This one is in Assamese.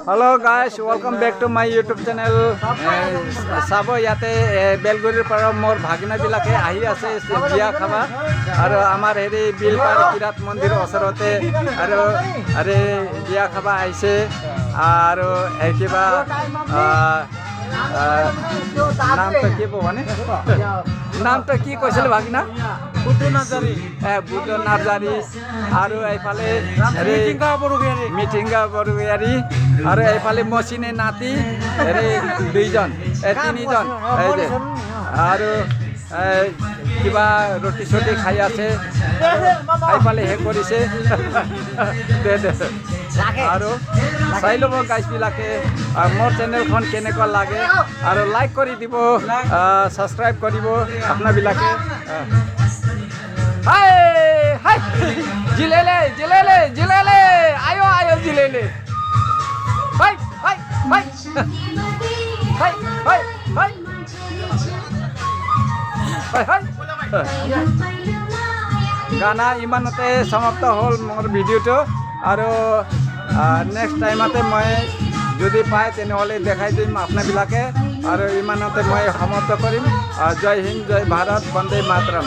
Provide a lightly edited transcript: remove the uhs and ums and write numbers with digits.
Hello guys, welcome back to my YouTube channel. Sabo yate Belgurir para mor bhagina bilake ahi ase biya khaba aro amar heri bilpar kirat mandir osorote aro are biya khaba aise aro ekiba নাম তো কি বনে নামটা কি কৈছিল ভাগিনা বুদ্ধ নাৰ্জাৰী বুদ্ধ নাৰ্জাৰী আৰু এইফালে মিঠিংগা বৰগয়াৰী আৰু এইফালে মচিনে নাতি দুইজন তিনিজন আৰু কিবা ৰুটি চুটি খাই আছে এইফালে হে কৰিছে আৰু চাই ল'ব গাইজবিলাকে মোৰ চেনেলখন কেনেকুৱা লাগে আৰু লাইক কৰি দিব ছাবস্ক্ৰাইব কৰিব আপোনাবিলাকে হাই হাই জিলেলে জিলেলে জিলেলে আয়ো আয়ো জিলেলে হাই হাই হাই হাই হাই হাই হাই হাই গানা ইমানতে সমাপ্ত হ'ল মোৰ ভিডিঅ'টো আৰু নেক্সট টাইমতে মই যদি পায় তেনেহ'লে দেখাই দিম আপোনাবিলাকে আৰু ইমানতে মই সমাপ্ত কৰিম জয় হিন্দ জয় ভাৰত বন্দে মাতৰম।